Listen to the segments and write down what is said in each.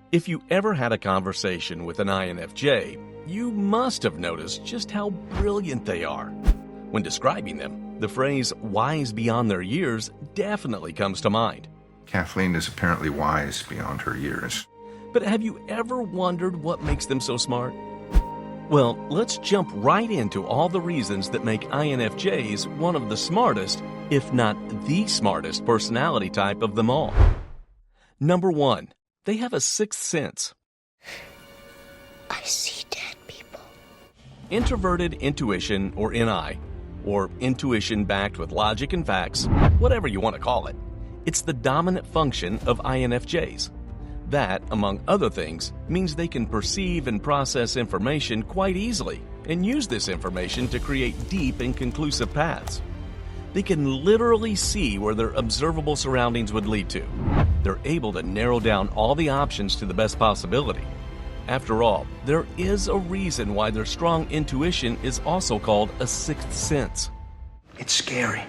If you ever had a conversation with an INFJ, you must have noticed just how brilliant they are. When describing them, the phrase wise beyond their years definitely comes to mind. Kathleen is apparently wise beyond her years. But have you ever wondered what makes them so smart? Well, let's jump right into all the reasons that make INFJs one of the smartest, if not the smartest personality type of them all. Number 1, they have a sixth sense. I see dead people. Introverted intuition, or NI, or intuition backed with logic and facts, whatever you want to call it. It's the dominant function of INFJs. That, among other things, means they can perceive and process information quite easily and use this information to create deep and conclusive paths. They can literally see where their observable surroundings would lead to. They're able to narrow down all the options to the best possibility. After all, there is a reason why their strong intuition is also called a sixth sense. It's scary.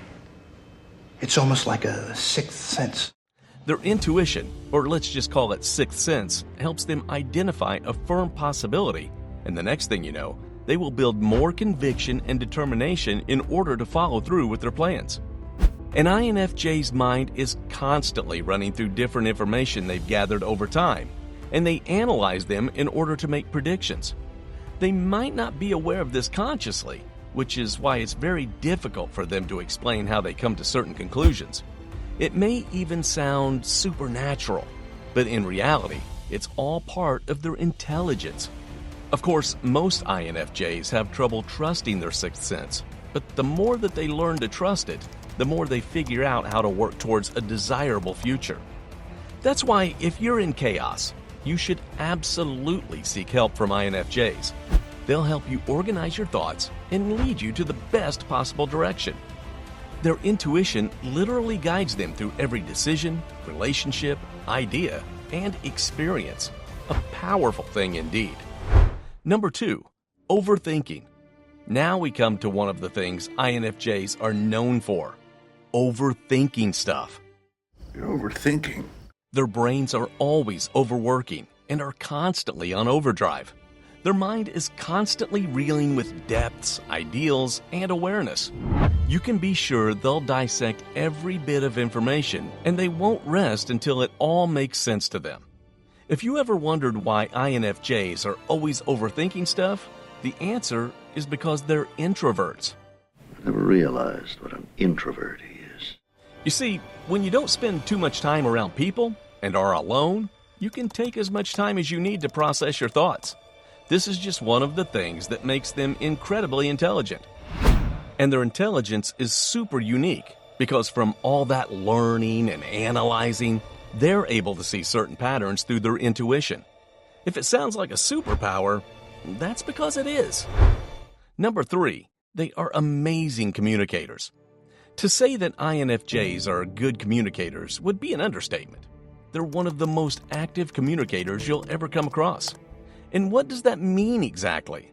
It's almost like a sixth sense. Their intuition, or let's just call it sixth sense, helps them identify a firm possibility, and the next thing you know, they will build more conviction and determination in order to follow through with their plans. An INFJ's mind is constantly running through different information they've gathered over time, and they analyze them in order to make predictions. They might not be aware of this consciously, which is why it's very difficult for them to explain how they come to certain conclusions. It may even sound supernatural, but in reality, it's all part of their intelligence. Of course, most INFJs have trouble trusting their sixth sense, but the more that they learn to trust it, the more they figure out how to work towards a desirable future. That's why if you're in chaos, you should absolutely seek help from INFJs. They'll help you organize your thoughts and lead you to the best possible direction. Their intuition literally guides them through every decision, relationship, idea, and experience. A powerful thing indeed. Number 2, overthinking. Now we come to one of the things INFJs are known for. Overthinking stuff. You're overthinking. Their brains are always overworking and are constantly on overdrive. Their mind is constantly reeling with depths, ideals, and awareness. You can be sure they'll dissect every bit of information, and they won't rest until it all makes sense to them. If you ever wondered why INFJs are always overthinking stuff, the answer is because they're introverts. I never realized what an introvert he is. You see, when you don't spend too much time around people and are alone, you can take as much time as you need to process your thoughts. This is just one of the things that makes them incredibly intelligent. And their intelligence is super unique because from all that learning and analyzing, they're able to see certain patterns through their intuition. If it sounds like a superpower, that's because it is. Number 3, they are amazing communicators. To say that INFJs are good communicators would be an understatement. They're one of the most active communicators you'll ever come across. And what does that mean exactly?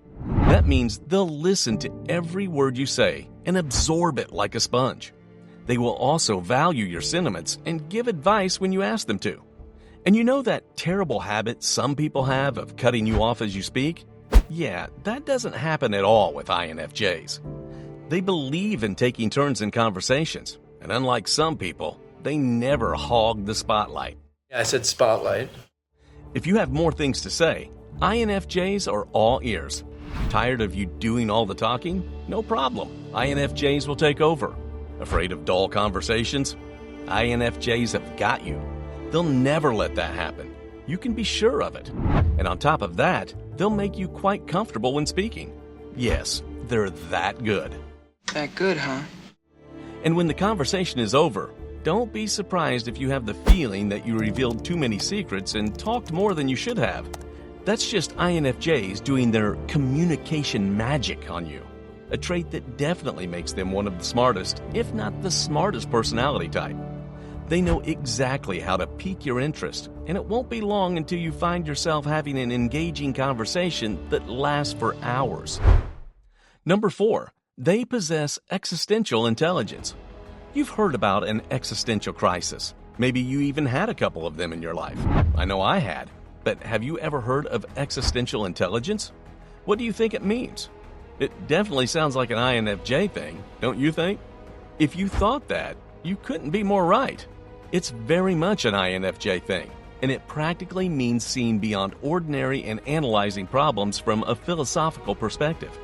That means they'll listen to every word you say and absorb it like a sponge. They will also value your sentiments and give advice when you ask them to. And you know that terrible habit some people have of cutting you off as you speak? Yeah, that doesn't happen at all with INFJs. They believe in taking turns in conversations, and unlike some people, they never hog the spotlight. I said spotlight. If you have more things to say, INFJs are all ears. Tired of you doing all the talking? No problem. INFJs will take over. Afraid of dull conversations? INFJs have got you. They'll never let that happen. You can be sure of it. And on top of that, they'll make you quite comfortable when speaking. Yes, they're that good. That good, huh? And when the conversation is over, don't be surprised if you have the feeling that you revealed too many secrets and talked more than you should have. That's just INFJs doing their communication magic on you, a trait that definitely makes them one of the smartest, if not the smartest personality type. They know exactly how to pique your interest, and it won't be long until you find yourself having an engaging conversation that lasts for hours. Number 4, they possess existential intelligence. You've heard about an existential crisis. Maybe you even had a couple of them in your life. I know I had. But have you ever heard of existential intelligence? What do you think it means? It definitely sounds like an INFJ thing, don't you think? If you thought that, you couldn't be more right. It's very much an INFJ thing, and it practically means seeing beyond ordinary and analyzing problems from a philosophical perspective.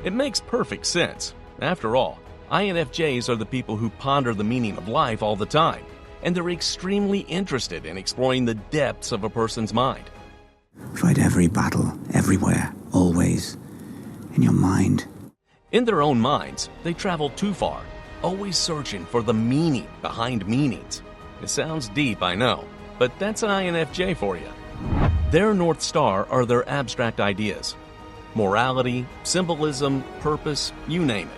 It makes perfect sense. After all, INFJs are the people who ponder the meaning of life all the time, and they're extremely interested in exploring the depths of a person's mind. Fight every battle, everywhere, always, in your mind. In their own minds, they travel too far, always searching for the meaning behind meanings. It sounds deep, I know, but that's an INFJ for you. Their North Star are their abstract ideas. Morality, symbolism, purpose, you name it.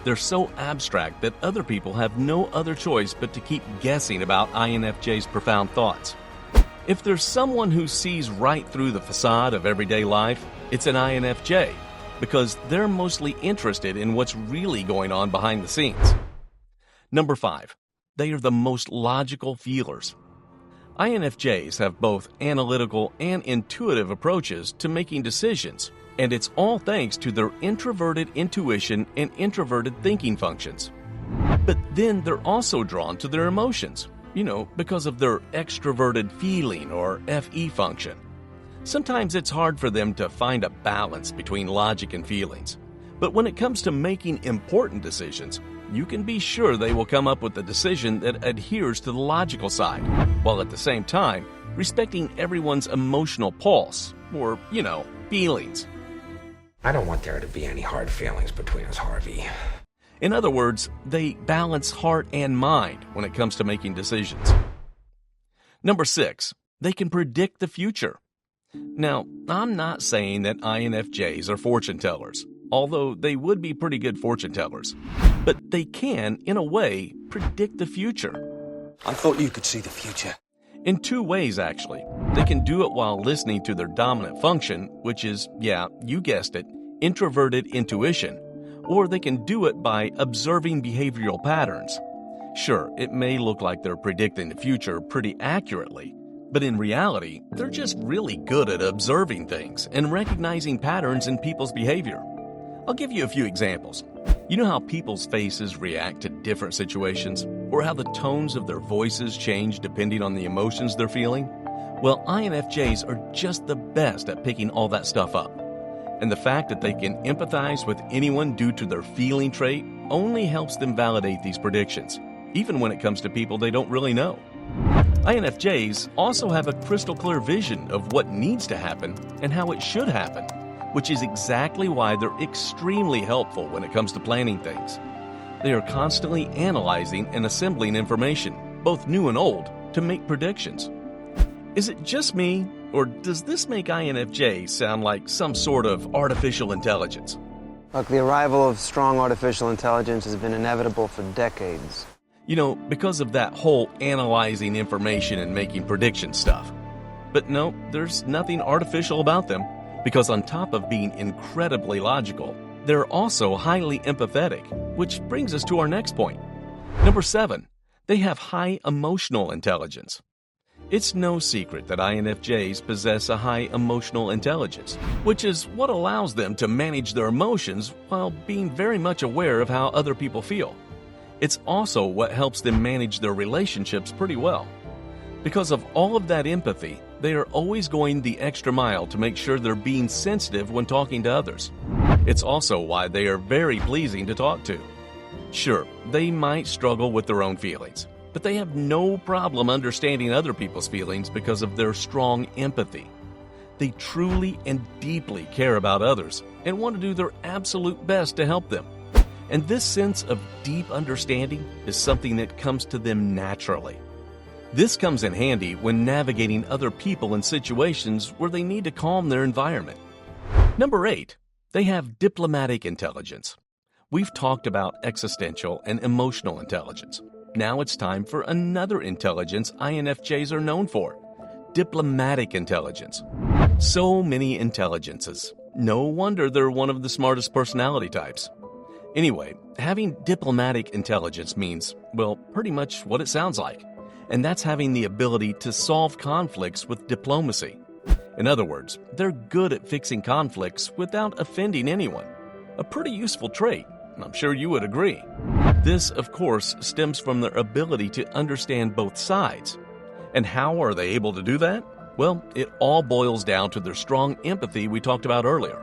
They're so abstract that other people have no other choice but to keep guessing about INFJ's profound thoughts. If there's someone who sees right through the facade of everyday life, it's an INFJ, because they're mostly interested in what's really going on behind the scenes. Number 5, they are the most logical feelers. INFJs have both analytical and intuitive approaches to making decisions, and it's all thanks to their introverted intuition and introverted thinking functions. But then they're also drawn to their emotions, because of their extroverted feeling or FE function. Sometimes it's hard for them to find a balance between logic and feelings. But when it comes to making important decisions, you can be sure they will come up with a decision that adheres to the logical side, while at the same time respecting everyone's emotional pulse, or, feelings. I don't want there to be any hard feelings between us, Harvey. In other words, they balance heart and mind when it comes to making decisions. Number 6, they can predict the future. Now, I'm not saying that INFJs are fortune tellers, although they would be pretty good fortune tellers. But they can, in a way, predict the future. I thought you could see the future. In 2 ways, actually. They can do it while listening to their dominant function, which is, you guessed it, introverted intuition, or they can do it by observing behavioral patterns. Sure, it may look like they're predicting the future pretty accurately, but in reality, they're just really good at observing things and recognizing patterns in people's behavior. I'll give you a few examples. You know how people's faces react to different situations, or how the tones of their voices change depending on the emotions they're feeling? Well, INFJs are just the best at picking all that stuff up. And the fact that they can empathize with anyone due to their feeling trait only helps them validate these predictions, even when it comes to people they don't really know. INFJs also have a crystal clear vision of what needs to happen and how it should happen, which is exactly why they're extremely helpful when it comes to planning things. They are constantly analyzing and assembling information, both new and old, to make predictions. Is it just me, or does this make INFJ sound like some sort of artificial intelligence? Look, the arrival of strong artificial intelligence has been inevitable for decades. Because of that whole analyzing information and making prediction stuff. But no, there's nothing artificial about them, because on top of being incredibly logical, they're also highly empathetic, which brings us to our next point. Number 7, they have high emotional intelligence. It's no secret that INFJs possess a high emotional intelligence, which is what allows them to manage their emotions while being very much aware of how other people feel. It's also what helps them manage their relationships pretty well. Because of all of that empathy, they are always going the extra mile to make sure they're being sensitive when talking to others. It's also why they are very pleasing to talk to. Sure, they might struggle with their own feelings, but they have no problem understanding other people's feelings because of their strong empathy. They truly and deeply care about others and want to do their absolute best to help them. And this sense of deep understanding is something that comes to them naturally. This comes in handy when navigating other people in situations where they need to calm their environment. Number 8, they have diplomatic intelligence. We've talked about existential and emotional intelligence. Now it's time for another intelligence INFJs are known for: diplomatic intelligence. So many intelligences. No wonder they're one of the smartest personality types. Anyway, having diplomatic intelligence means, pretty much what it sounds like. And that's having the ability to solve conflicts with diplomacy. In other words, they're good at fixing conflicts without offending anyone. A pretty useful trait, and I'm sure you would agree. This, of course, stems from their ability to understand both sides. And how are they able to do that? Well, it all boils down to their strong empathy we talked about earlier.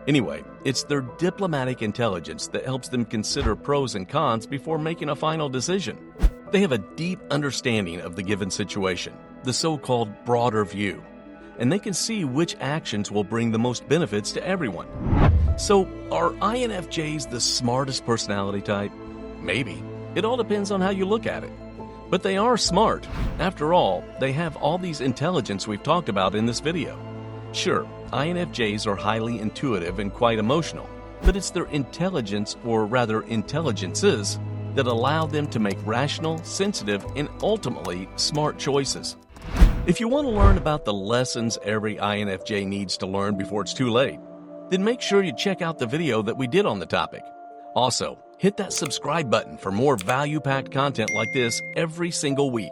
Anyway, it's their diplomatic intelligence that helps them consider pros and cons before making a final decision. They have a deep understanding of the given situation, the so-called broader view, and they can see which actions will bring the most benefits to everyone. So, are INFJs the smartest personality type? Maybe. It all depends on how you look at it. But they are smart. After all, they have all these intelligence we've talked about in this video. Sure, INFJs are highly intuitive and quite emotional, but it's their intelligence, or rather intelligences, that allow them to make rational, sensitive, and ultimately smart choices. If you want to learn about the lessons every INFJ needs to learn before it's too late, then make sure you check out the video that we did on the topic. Also, hit that subscribe button for more value-packed content like this every single week.